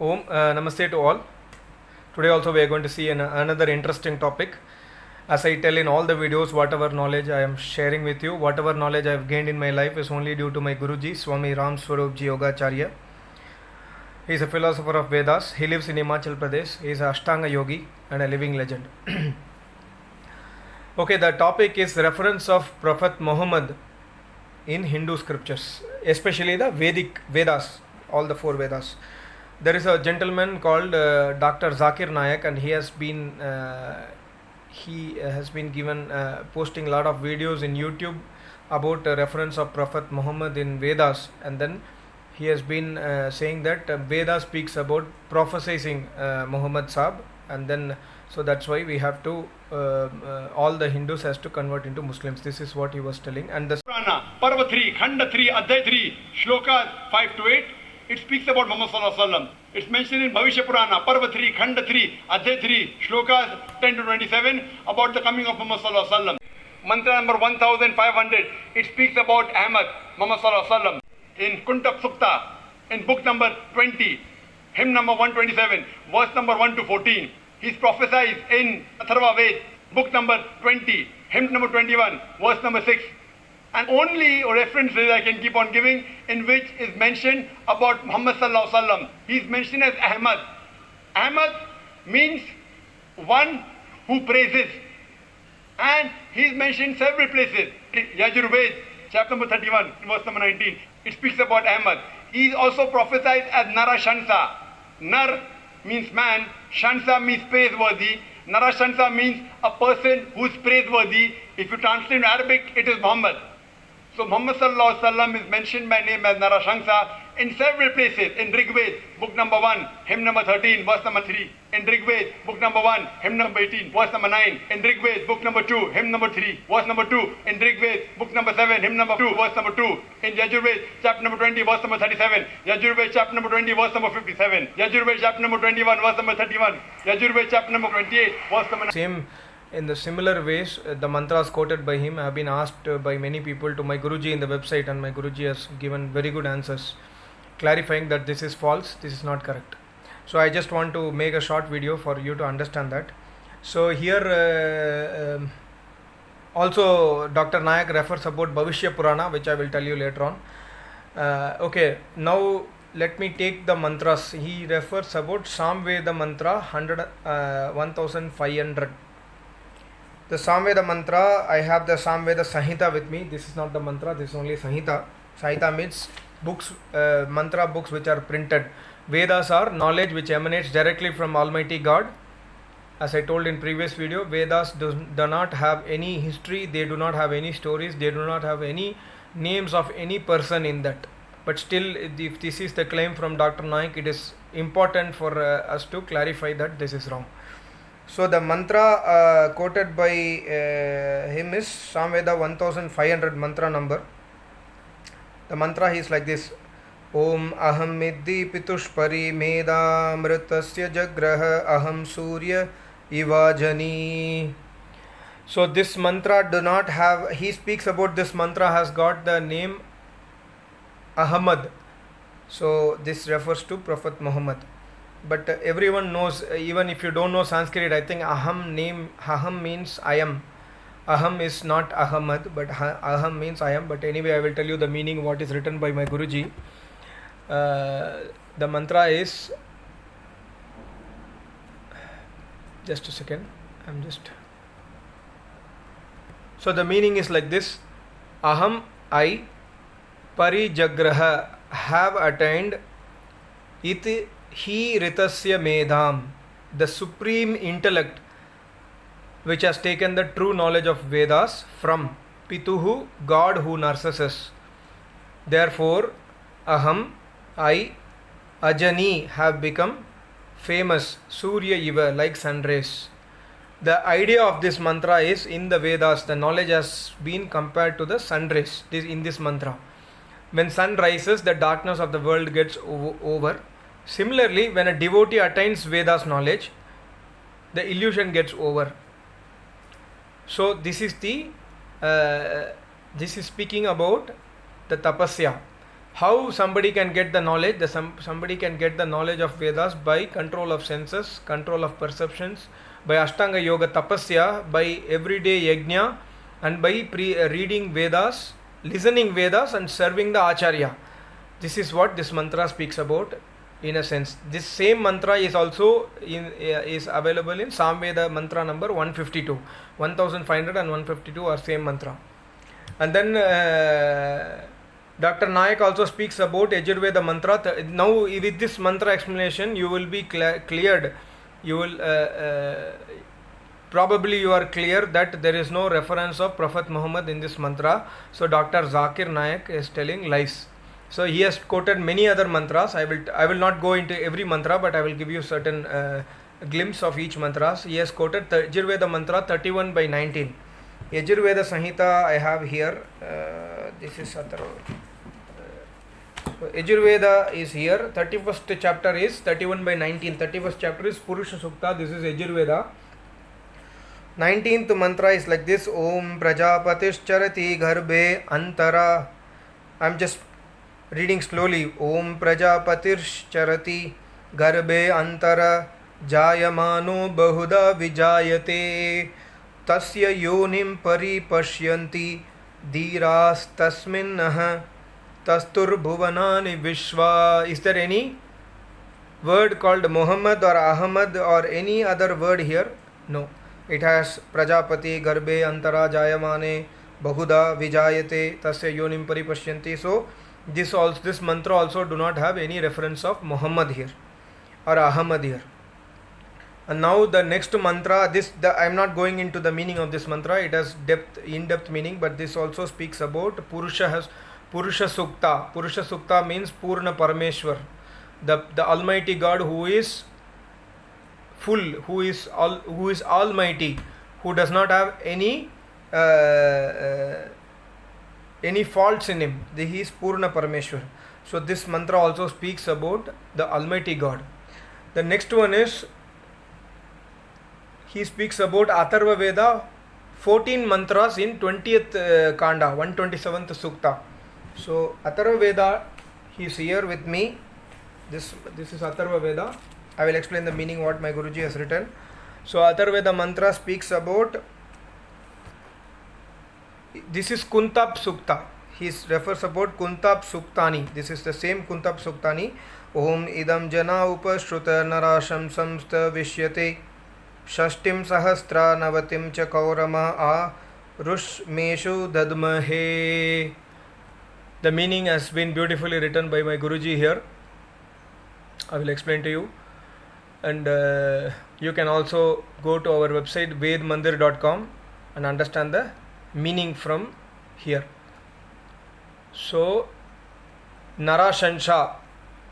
Om, Namaste to all. Today also we are going to see another interesting topic. As I tell in all the videos, whatever knowledge I am sharing with you, whatever knowledge I have gained in my life is only due to my Guruji, Swami Ram Swarupji Yogacharya. He is a philosopher of Vedas. He lives in Himachal Pradesh. He is an Ashtanga yogi and a living legend. Okay, the topic is reference of Prophet Muhammad in Hindu scriptures, especially the Vedic Vedas, all the four Vedas. There is a gentleman called Dr. Zakir Nayak, and he has been given posting a lot of videos in YouTube about reference of Prophet Muhammad in Vedas, and then he has been saying that Veda speaks about prophesying Muhammad Sahib, and then so that's why we have to all the Hindus has to convert into Muslims. This is what he was telling. And the Purana, Parva 3, Khanda 3, Adhyay 3, Shlokas 5 to 8. It speaks about Muhammad Sallallahu Alaihi Wasallam. It's mentioned in Bhavishya Purana, Parva 3, Khanda 3, Adhyay 3, Shlokas 10 to 27 about the coming of Muhammad Sallallahu Alaihi Wasallam. Mantra number 1500, it speaks about Ahmad, Muhammad Sallallahu Alaihi Wasallam. In Kuntak Sukta, in book number 20, hymn number 127, verse number 1 to 14. He's prophesied in Atharva Ved, book number 20, hymn number 21, verse number 6. And only references I can keep on giving in which is mentioned about Muhammad Sallallahu Alaihi Wasallam. He is mentioned as Ahmad. Ahmad means one who praises. And he is mentioned several places. Yajurved, chapter number 31, verse number 19. It speaks about Ahmad. He is also prophesied as Narashansa. Nar means man, Shansa means praiseworthy. Narashansa means a person who is praiseworthy. If you translate in Arabic, it is Muhammad. So Muhammad Sallallahu Alaihi Wasallam is mentioned by name as Narashansa in several places. In Rigved, book number 1, hymn number 13, verse number 3. In Rigved, book number 1, hymn number 18, verse number 9. In Rigved, book number 2, hymn number 3, verse number 2. In Rigved, book number 7, hymn number 2, verse number 2. In Yajurved, chapter number 20, verse number 37. Yajurved, chapter number 20, verse number 57. Yajurved, chapter number 21, verse number 31. Yajurved, chapter number 28, verse number 9. same in the similar ways, the mantras quoted by him have been asked by many people to my Guruji in the website, and my Guruji has given very good answers, clarifying that this is false, this is not correct. So I just want to make a short video for you to understand that. So here also Dr. Nayak refers about Bhavishya Purana, which I will tell you later on. Okay, now let me take the mantras. He refers about Samveda mantra 1500. The Samveda mantra, I have the Samveda Sahita with me. This is not the mantra, this is only Sahita. Sahita means books, mantra books which are printed. Vedas are knowledge which emanates directly from Almighty God. As I told in previous video, Vedas do not have any history, they do not have any stories, they do not have any names of any person in that. But still, if this is the claim from Dr. Naik, it is important for us to clarify that this is wrong. So the mantra quoted by him is Samveda 1500 mantra number. The mantra is like this: Om aham middhi pitushpari meda mritasya jagraha aham surya ivajani. So this mantra do not have, he speaks about this mantra has got the name Ahmad. So this refers to Prophet Muhammad. But everyone knows, even if you don't know Sanskrit, I think Aham means I am. Aham is not Ahmad, but Aham means I am. But anyway, I will tell you the meaning, what is written by my Guruji. The mantra is, just a second, so the meaning is like this: Aham, I, Parijagraha, have attained, Iti He Ritasya Medham, the supreme intellect which has taken the true knowledge of Vedas from Pituhu, God who nurses us. Therefore, Aham, I, Ajani, have become famous, Surya Iva, like sun rays. The idea of this mantra is, in the Vedas, the knowledge has been compared to the sun rays in this mantra. When sun rises, the darkness of the world gets over. Similarly, when a devotee attains Vedas knowledge, the illusion gets over. So this is speaking about the tapasya. how somebody can get the knowledge. Somebody can get the knowledge of Vedas by control of senses, control of perceptions, by Ashtanga Yoga Tapasya, by everyday yajna, and by reading Vedas, listening Vedas, and serving the Acharya. This is what this mantra speaks about. In a sense, this same mantra is also is available in Samveda mantra number 152. 1500 and 152 are same mantra. And then Dr. Nayak also speaks about Yajurveda mantra. Now with this mantra explanation you will be cleared. You will probably you are clear that there is no reference of Prophet Muhammad in this mantra. So Dr. Zakir Naik is telling lies. So he has quoted many other mantras. I will not go into every mantra, but I will give you certain glimpse of each mantras. He has quoted Yajurveda mantra 31 by 19. Yajurveda Samhita I have here. This is Yajurveda is here. 31st chapter is 31 by 19. 31st chapter is Purusha Sukta. This is Yajurveda. 19th mantra is like this. Om Prajapatischarati Garbhe Antara. I am just reading slowly. Om Prajapatischarati Garbhe Antara Jayamano Bahuda Vijayate Tasya Yonim Paripashyanti Dhiras Tasminnah Tastur Bhuvanani Vishwa. Is there any word called Muhammad or Ahmad or any other word here? No. It has Prajapati, Garbhe, Antara, Jayamane, Bahuda, Vijayate, Tasya Yonim Paripashyanti. So this mantra also do not have any reference of Muhammad here or Ahmad here. And now the next mantra, I am not going into the meaning of this mantra. It has in-depth meaning, but this also speaks about Purusha Sukta. Purusha Sukta means Purna Parameshwar, the Almighty God who is full, who is almighty, who does not have any faults in him. He is Purna Parameshwar. So this mantra also speaks about the Almighty God. The next one is, he speaks about Atharva Veda, 14 mantras in 20th Kanda, 127th Sukta. So Atharva Veda, he is here with me. This is Atharva Veda. I will explain the meaning what my Guruji has written. So Atharva Veda mantra speaks about, this is Kuntap Sukta. He refers about Kuntap Suktani. This is the same Kuntap Suktani. Om idam jana upashruta narasham samsta vishyate Shashtim sahastra navatim cha kaurama a rushmeshu dadmahe. The meaning has been beautifully written by my Guruji here. I will explain to you. And you can also go to our website vedmandir.com and understand the meaning from here. So Narashansha,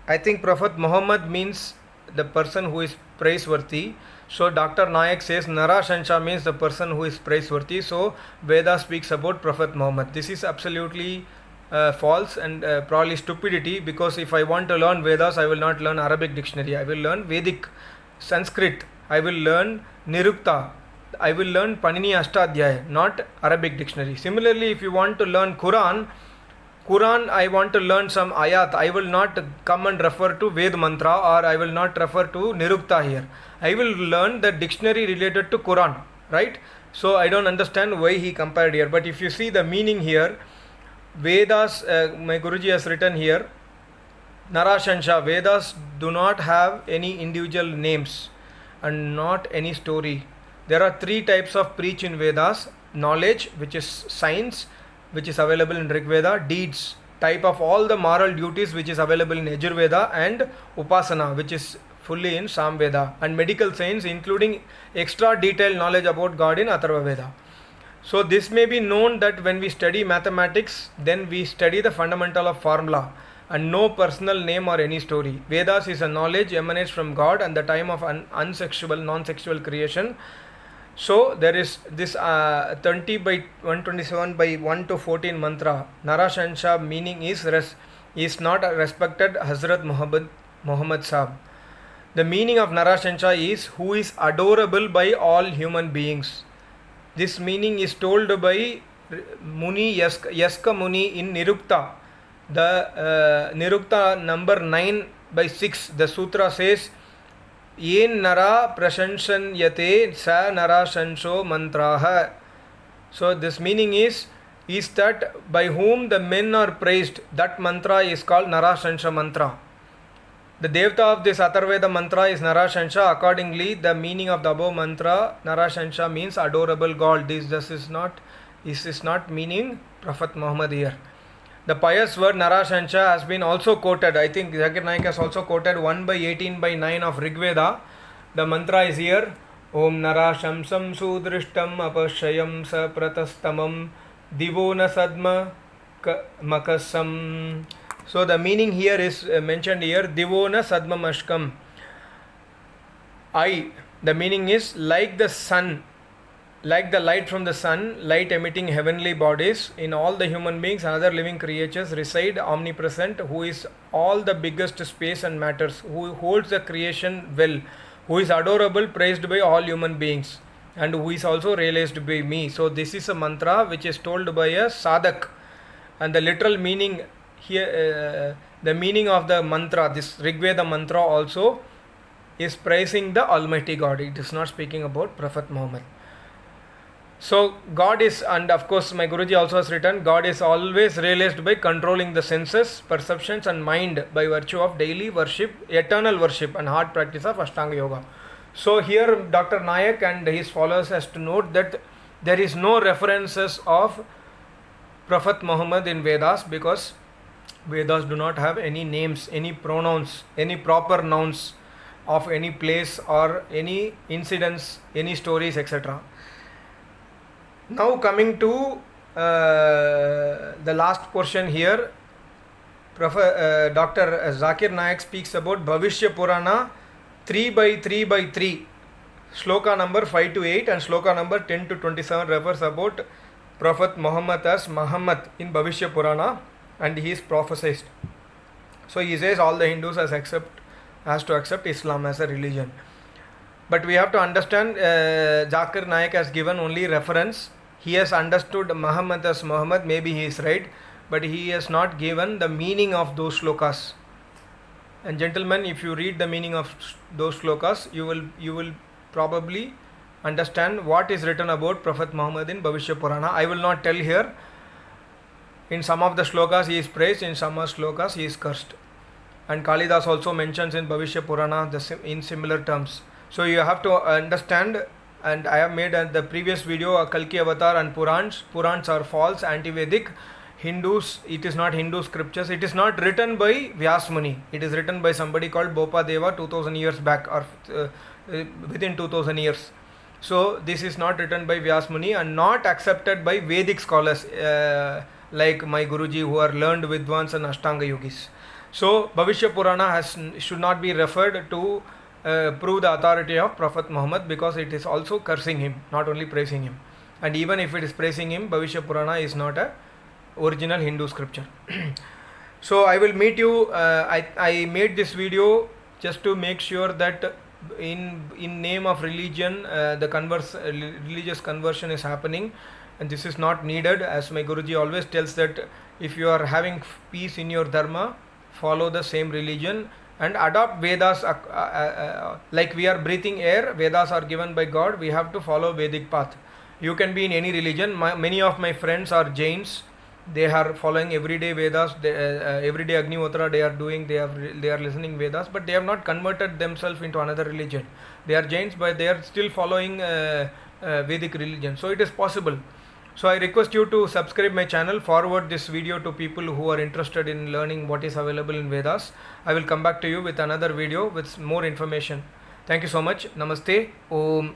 I think Prophet Muhammad means the person who is praiseworthy. So Dr. Nayak says Narashansha means the person who is praiseworthy. So Veda speaks about Prophet Muhammad. This is absolutely false and probably stupidity, because if I want to learn Vedas, I will not learn Arabic dictionary. I will learn Vedic Sanskrit. I will learn Nirukta. I will learn Panini Ashtadhyaya, not Arabic dictionary. Similarly, if you want to learn Quran, I want to learn some ayat. I will not come and refer to Ved mantra, or I will not refer to Nirukta here. I will learn the dictionary related to Quran, right? So I don't understand why he compared here. But if you see the meaning here, Vedas, my Guruji has written here, Narashansha, Vedas do not have any individual names and not any story. There are three types of preach in Vedas: knowledge, which is science, which is available in Rig Veda; deeds, type of all the moral duties, which is available in Yajurveda; and upasana, which is fully in Samveda; and medical science, including extra detailed knowledge about God in Atharva Veda. So this may be known that when we study mathematics, then we study the fundamental of formula and no personal name or any story. Vedas is a knowledge emanates from God and the time of unsexual, non-sexual creation. So there is this 20 by 127 by 1 to 14 mantra. Narashansha meaning is not a respected Hazrat Muhammad Sahib. The meaning of Narashansha is who is adorable by all human beings. This meaning is told by Muni Yaska Muni in Nirukta. The Nirukta number 9 by 6, the sutra says, Yen nara prashansanyate sa nara shansho mantraha. So this meaning is that by whom the men are praised, that mantra is called Narashansha mantra. The devta of this Atharveda mantra is Narashansha. Accordingly, the meaning of the above mantra, Narashansha, means adorable God. This is not meaning Prophet Muhammad here. The pious word Narashansha has been also quoted. I think Zakir Naik has also quoted 1 by 18 by 9 of Rigveda. The mantra is here. Om Narashamsam Sudrishtam Apashayam Sapratastamam Divo na Sadma Makasam. So the meaning here is mentioned here. Divo na Sadma Mashkam. The meaning is like the sun, like the light from the sun, light emitting heavenly bodies, in all the human beings and other living creatures reside omnipresent, who is all the biggest space and matters, who holds the creation well, who is adorable, praised by all human beings, and who is also realized by me. So this is a mantra which is told by a sadhak, and the literal meaning here, the meaning of the mantra, this Rigveda mantra also is praising the Almighty God. It is not speaking about Prophet Muhammad. So God is, and of course my Guruji also has written, God is always realized by controlling the senses, perceptions and mind by virtue of daily worship, eternal worship and hard practice of Ashtanga Yoga. So here Dr. Nayak and his followers has to note that there is no references of Prophet Muhammad in Vedas, because Vedas do not have any names, any pronouns, any proper nouns of any place or any incidents, any stories, etc. Now coming to the last portion here, Dr. Zakir Naik speaks about Bhavishya Purana 3 by 3 by 3. Shloka number 5 to 8 and Shloka number 10 to 27 refers about Prophet Muhammad as Muhammad in Bhavishya Purana, and he is prophesied. So he says all the Hindus has to accept Islam as a religion. But we have to understand, Zakir Naik has given only reference. He has understood Muhammad as Muhammad, maybe he is right, but he has not given the meaning of those shlokas. And gentlemen, if you read the meaning of those shlokas, you will probably understand what is written about Prophet Muhammad in Bhavishya Purana. I will not tell here. In some of the shlokas he is praised, in some of the shlokas he is cursed. And Kalidas also mentions in Bhavishya Purana in similar terms. So you have to understand, and I have made the previous video, Kalki Avatar and Purans. Purans are false, anti-Vedic. Hindus, it is not Hindu scriptures. It is not written by Vyas Muni. It is written by somebody called Bopa Deva 2000 years back, or within 2000 years. So this is not written by Vyas Muni and not accepted by Vedic scholars like my Guruji, who are learned Vidwans and Ashtanga Yogis. So Bhavishya Purana should not be referred to prove the authority of Prophet Muhammad, because it is also cursing him, not only praising him. And even if it is praising him, Bhavishya Purana is not a original Hindu scripture. So I will meet you. I made this video just to make sure that in name of religion, the religious conversion is happening, and this is not needed. As my Guruji always tells, that if you are having peace in your dharma, follow the same religion and adopt Vedas. Like we are breathing air, Vedas are given by God, we have to follow Vedic path. You can be in any religion. Many of my friends are Jains. They are following everyday Vedas, everyday Agnihotra they are doing, they are listening Vedas, but they have not converted themselves into another religion. They are Jains, but they are still following Vedic religion. So it is possible. So I request you to subscribe my channel, forward this video to people who are interested in learning what is available in Vedas. I will come back to you with another video with more information. Thank you so much. Namaste. Om.